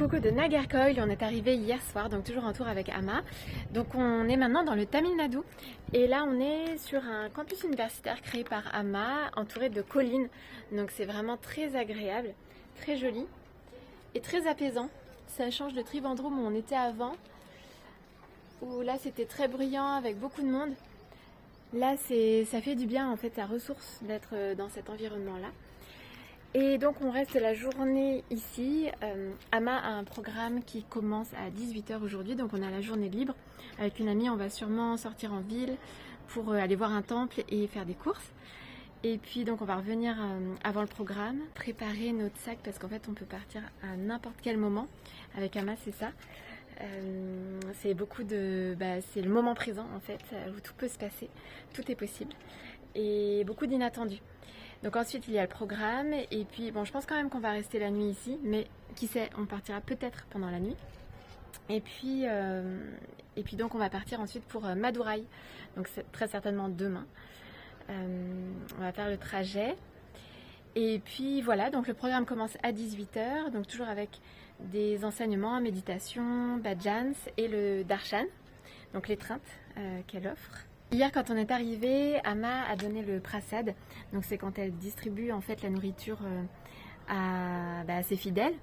Coco de Nagercoil, on est arrivé hier soir, donc toujours en tour avec Ama. Donc on est maintenant dans le Tamil Nadu et là on est sur un campus universitaire créé par Ama, entouré de collines. Donc c'est vraiment très agréable, très joli et très apaisant. Ça change de Trivandrum où on était avant, où là c'était très bruyant avec beaucoup de monde. Là ça fait du bien en fait, ça ressource d'être dans cet environnement-là. Et donc on reste la journée ici. Ama a un programme qui commence à 18 h aujourd'hui, donc on a la journée libre. Avec une amie, on va sûrement sortir en ville pour aller voir un temple et faire des courses. Et puis donc on va revenir avant le programme, préparer notre sac parce qu'en fait on peut partir à n'importe quel moment. Avec Ama c'est ça. C'est beaucoup de... c'est le moment présent en fait, où tout peut se passer, tout est possible. Et beaucoup d'inattendus. Donc ensuite il y a le programme et puis bon je pense quand même qu'on va rester la nuit ici, mais qui sait, on partira peut-être pendant la nuit. Et puis donc on va partir ensuite pour Madurai, donc c'est très certainement demain. On va faire le trajet. Et puis voilà, donc le programme commence à 18 h, donc toujours avec des enseignements, méditation, bhajans et le darshan, donc l'étreinte qu'elle offre. Hier, quand on est arrivé, Ama a donné le prasad, donc c'est quand elle distribue en fait la nourriture à ses fidèles.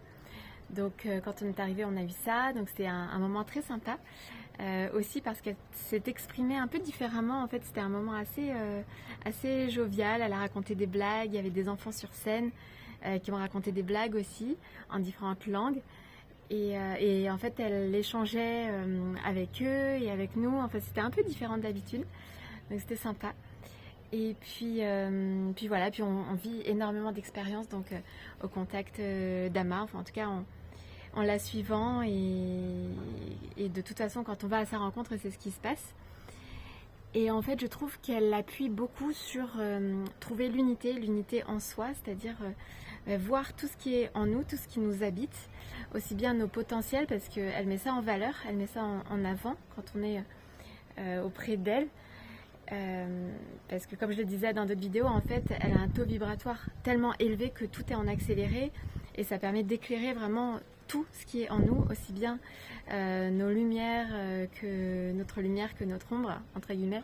Donc quand on est arrivé, on a eu ça, donc c'était un moment très sympa. Aussi parce qu'elle s'est exprimée un peu différemment, en fait c'était un moment assez jovial, elle a raconté des blagues, il y avait des enfants sur scène qui ont raconté des blagues aussi en différentes langues. Et en fait elle échangeait avec eux et avec nous, enfin c'était un peu différent d'habitude, donc c'était sympa. Et puis voilà, puis on vit énormément d'expériences donc au contact d'Ama, enfin en tout cas en la suivant et de toute façon quand on va à sa rencontre c'est ce qui se passe. Et en fait je trouve qu'elle appuie beaucoup sur trouver l'unité en soi, c'est-à-dire voir tout ce qui est en nous, tout ce qui nous habite, aussi bien nos potentiels, parce qu'elle met ça en valeur, elle met ça en avant quand on est auprès d'elle. Parce que comme je le disais dans d'autres vidéos, en fait, elle a un taux vibratoire tellement élevé que tout est en accéléré et ça permet d'éclairer vraiment tout ce qui est en nous, aussi bien nos lumières que notre ombre, entre guillemets.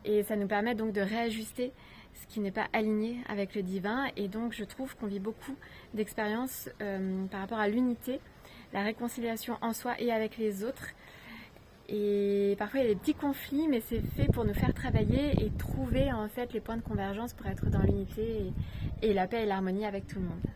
Et ça nous permet donc de réajuster ce qui n'est pas aligné avec le divin. Et donc je trouve qu'on vit beaucoup d'expériences par rapport à l'unité, la réconciliation en soi et avec les autres. Et parfois il y a des petits conflits, mais c'est fait pour nous faire travailler et trouver en fait les points de convergence pour être dans l'unité et la paix et l'harmonie avec tout le monde.